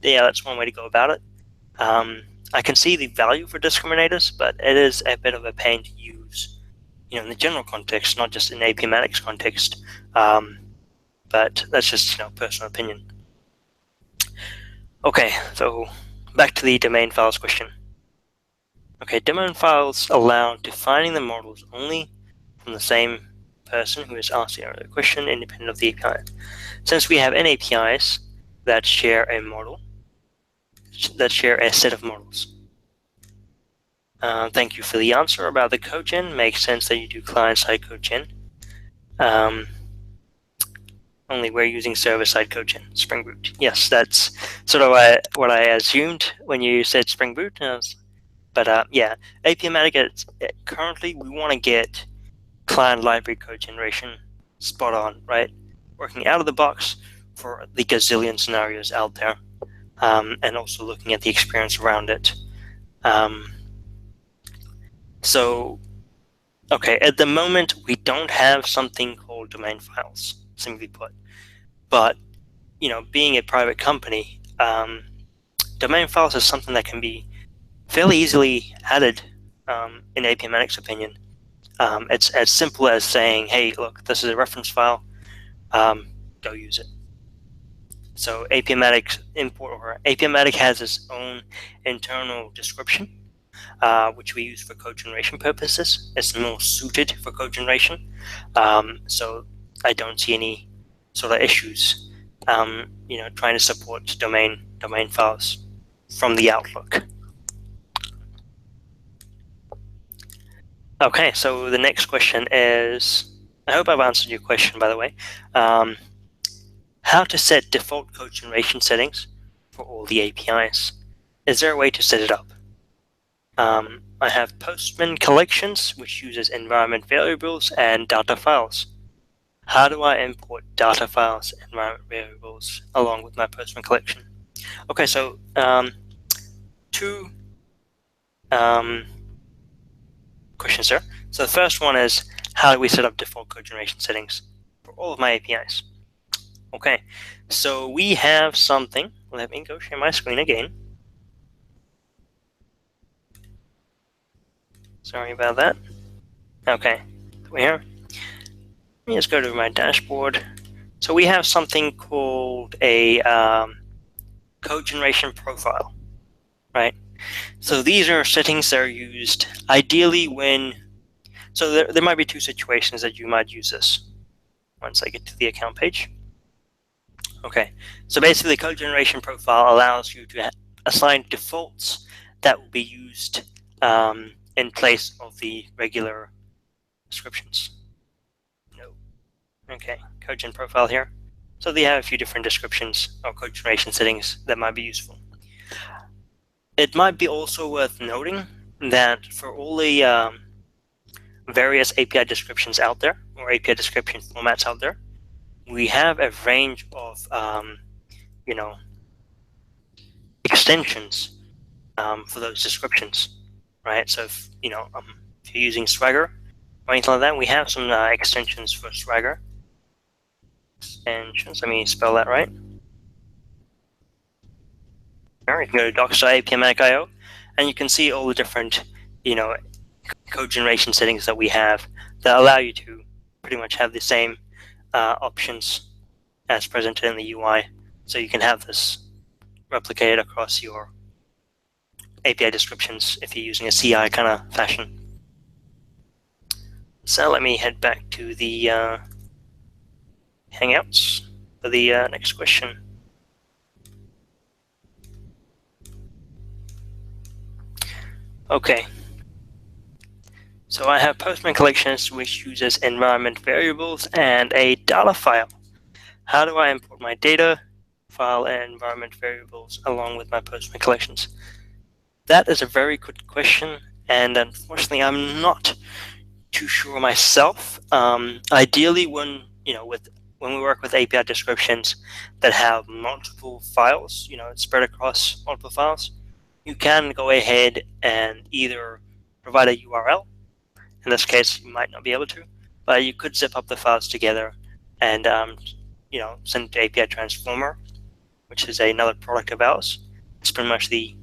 that's one way to go about it. I can see the value for discriminators, but it is a bit of a pain to use, in the general context, not just in APIMatic's context. But that's just, personal opinion. Okay, so back to the domain files question. Okay, domain files allow defining the models only from the same person who is asked the question, independent of the API. Since we have N APIs that share a model, that share a set of models. Thank you for the answer about the Cogen. Makes sense that you do client-side Cogen. Only we're using server-side Cogen, Spring Boot. Yes, that's sort of what I assumed when you said Spring Boot. But yeah, APIMatic, currently we want to get client library code generation spot on, right? Working out of the box for the gazillion scenarios out there, and also looking at the experience around it. So, okay, at the moment we don't have something called domain files, simply put. But, being a private company, domain files is something that can be fairly easily added, in APIMatic's opinion. It's as simple as saying, hey, look, this is a reference file, go use it. So APIMatic has its own internal description, which we use for code generation purposes. It's more suited for code generation. So I don't see any sort of issues, trying to support domain files from the Outlook. Okay, so the next question is, I hope I've answered your question, by the way. How to set default code generation settings for all the APIs. Is there a way to set it up? I have Postman collections, which uses environment variables and data files. How do I import data files and environment variables along with my Postman collection? Okay, so two questions there. So the first one is, how do we set up default code generation settings for all of my APIs? Okay, so we have something. Let me go share my screen again. Sorry about that. Okay, here. Let me just go to my dashboard. So we have something called a Cogeneration Profile, right? So these are settings that are used ideally when, so there might be two situations that you might use this once I get to the account page. Okay, so basically the Cogeneration Profile allows you to assign defaults that will be used in place of the regular descriptions. No. Okay, Cogen Profile here. So they have a few different descriptions or code generation settings that might be useful. It might be also worth noting that for all the various API descriptions out there, or API description formats out there, we have a range of extensions for those descriptions, right? So if you're using Swagger or anything like that, we have some extensions for Swagger. Extensions, let me spell that right. You can go to docs.apimatic.io, and you can see all the different, code generation settings that we have that allow you to pretty much have the same options as presented in the UI. So you can have this replicated across your API descriptions if you're using a CI kind of fashion. So let me head back to the Hangouts for the next question. Okay, so I have Postman collections which uses environment variables and a data file. How do I import my data file and environment variables along with my Postman collections? That is a very good question, and unfortunately I'm not too sure myself. Ideally, when we work with API descriptions that have multiple files, spread across multiple files, you can go ahead and either provide a URL. In this case, you might not be able to, but you could zip up the files together and send it to API Transformer, which is another product of ours. It's pretty much the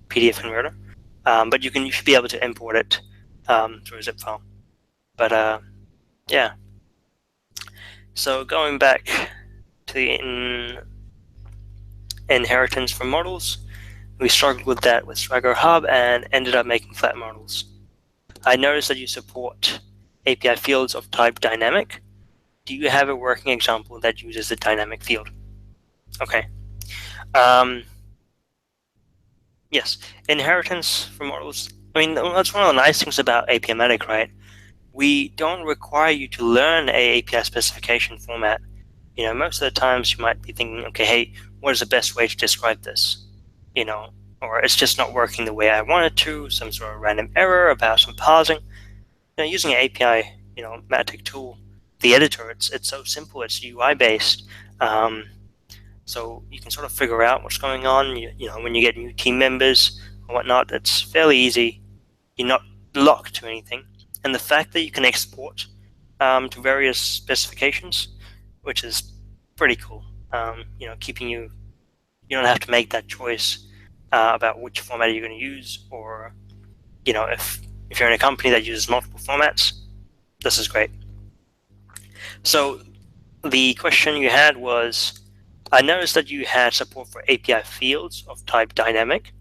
PDF converter, but you should be able to import it through a zip file. But yeah. So going back to the inheritance from models, we struggled with that with Swagger Hub and ended up making flat models. I noticed that you support API fields of type dynamic. Do you have a working example that uses the dynamic field? Okay. Yes, inheritance from models. I mean, that's one of the nice things about APIMatic, right? We don't require you to learn a API specification format. Most of the times you might be thinking, okay, hey, what is the best way to describe this? Or it's just not working the way I want it to, some sort of random error about some parsing. Using an API, Matic tool, the editor, it's so simple, it's UI based. So you can sort of figure out what's going on. When you get new team members or whatnot, it's fairly easy. You're not locked to anything. And the fact that you can export to various specifications, which is pretty cool. Keeping you don't have to make that choice about which format you're going to use, or if you're in a company that uses multiple formats, this is great. So the question you had was, I noticed that you had support for API fields of type dynamic.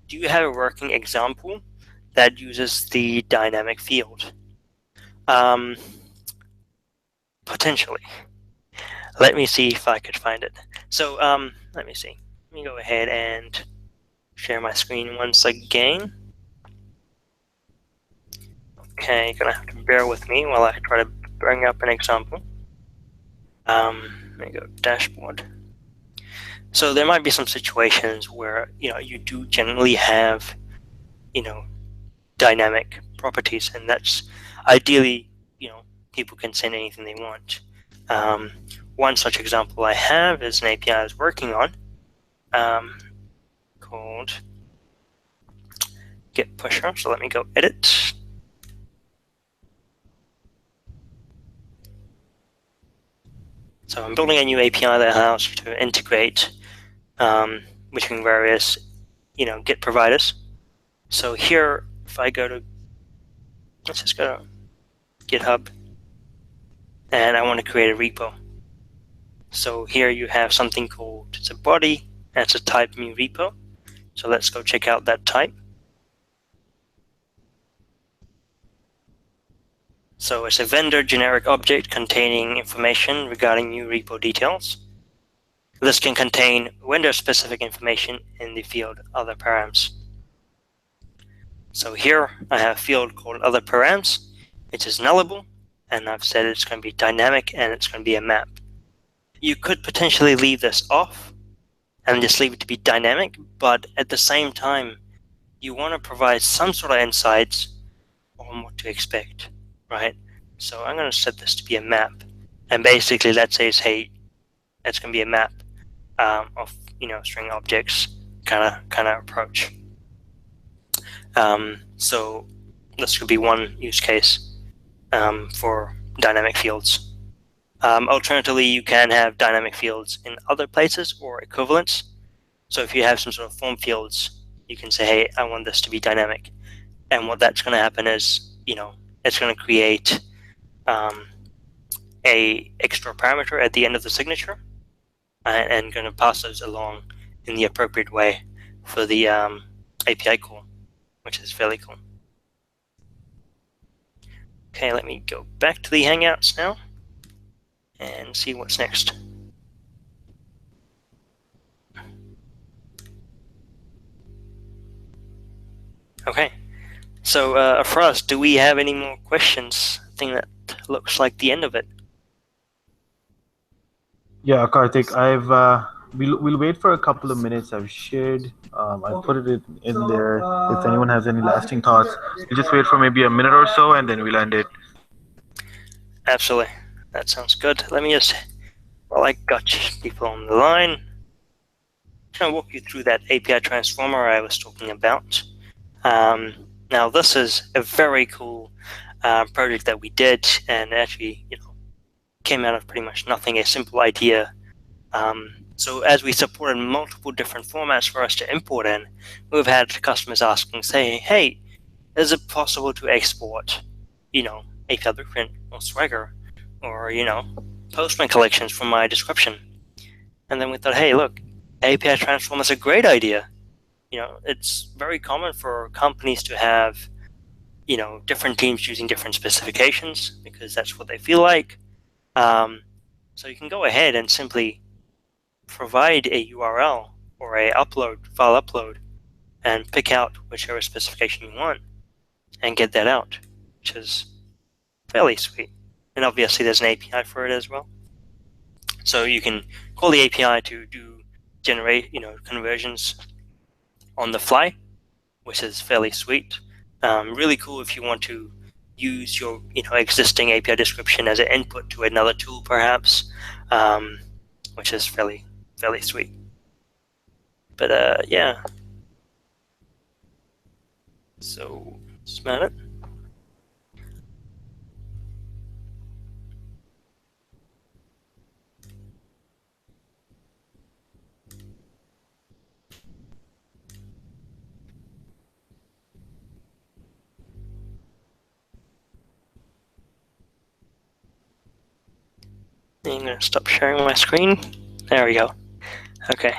Do you have a working example that uses the dynamic field? Potentially. Let me see if I could find it. So let me see. Let me go ahead and share my screen once again. Okay, you're gonna have to bear with me while I try to bring up an example. Let me go dashboard. So there might be some situations where you do generally have dynamic properties, and that's ideally people can send anything they want. One such example I have is an API I was working on called Get Pusher. So let me go edit. So I'm building a new API that allows you to integrate between various Git providers. So here, if I go to, let's just go to GitHub, and I want to create a repo. So here you have something called, it's a body, and it's a type new repo. So let's go check out that type. So it's a vendor generic object containing information regarding new repo details. This can contain vendor-specific information in the field other params. So here I have a field called other params, which is nullable, and I've said it's going to be dynamic and it's going to be a map. You could potentially leave this off and just leave it to be dynamic, but at the same time, you want to provide some sort of insights on what to expect, right? So I'm going to set this to be a map, and basically that says, hey, that's going to be a map of string objects kind of approach. So this could be one use case for dynamic fields. Alternatively, you can have dynamic fields in other places or equivalents. So if you have some sort of form fields, you can say, hey, I want this to be dynamic. And what that's going to happen is, it's going to create a extra parameter at the end of the signature and going to pass those along in the appropriate way for the API call, which is fairly cool. Okay, let me go back to the Hangouts now and see what's next. Okay, so Afraz, do we have any more questions? I think that looks like the end of it. Yeah, Kartik, we'll wait for a couple of minutes. I've shared, I've put it in there. If anyone has any lasting thoughts, we'll just wait for maybe a minute or so, and then we'll end it. Absolutely, that sounds good. Let me just, while I got people on the line, I'm going to walk you through that API transformer I was talking about. Now, this is a very cool project that we did, and actually, came out of pretty much nothing, a simple idea. So as we supported multiple different formats for us to import in, we've had customers asking, saying, hey, is it possible to export, API Blueprint or Swagger or, Postman collections from my description? And then we thought, hey, look, API Transform is a great idea. It's very common for companies to have, different teams using different specifications because that's what they feel like. So you can go ahead and simply provide a URL or a file upload and pick out whichever specification you want and get that out, which is fairly sweet. And obviously there's an API for it as well. So you can call the API to generate conversions on the fly, which is fairly sweet. Really cool if you want to use your existing API description as an input to another tool, perhaps, which is fairly sweet. But yeah. So smell it. I'm going to stop sharing my screen. There we go. Okay.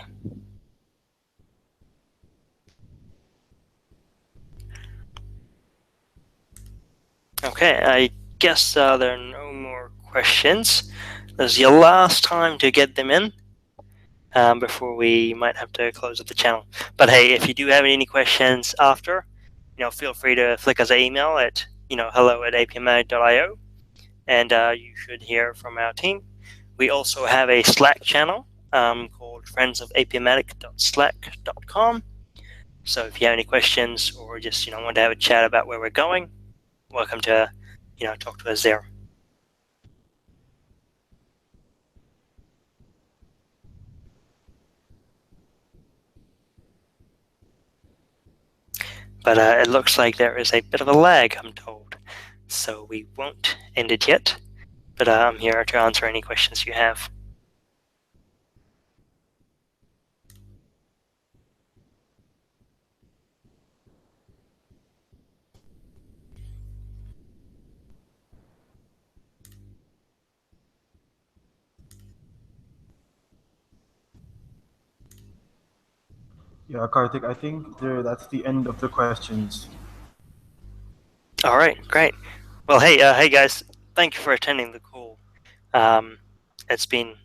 Okay, I guess there are no more questions. This is your last time to get them in before we might have to close up the channel. But hey, if you do have any questions after, feel free to flick us an email at hello@apimatic.io, and you should hear from our team. We also have a Slack channel called friendsofAPIMatic.slack.com. So if you have any questions or just want to have a chat about where we're going, welcome to talk to us there. But it looks like there is a bit of a lag, I'm told, so we won't end it yet. But I'm here to answer any questions you have. Yeah, Kartik, I think that's the end of the questions. All right, great. Well, hey guys, thank you for attending the call. It's been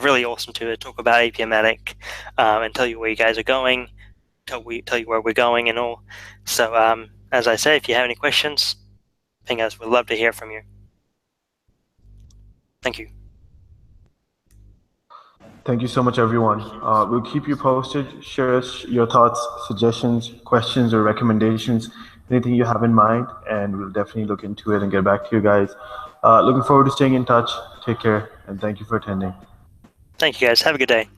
really awesome to talk about APIMatic and tell you where you guys are going, tell you where we're going and all. So as I say, if you have any questions, ping us. We'd love to hear from you. Thank you. Thank you so much, everyone. We'll keep you posted. Share us your thoughts, suggestions, questions, or recommendations, anything you have in mind, and we'll definitely look into it and get back to you guys. Looking forward to staying in touch. Take care, and thank you for attending. Thank you, guys. Have a good day.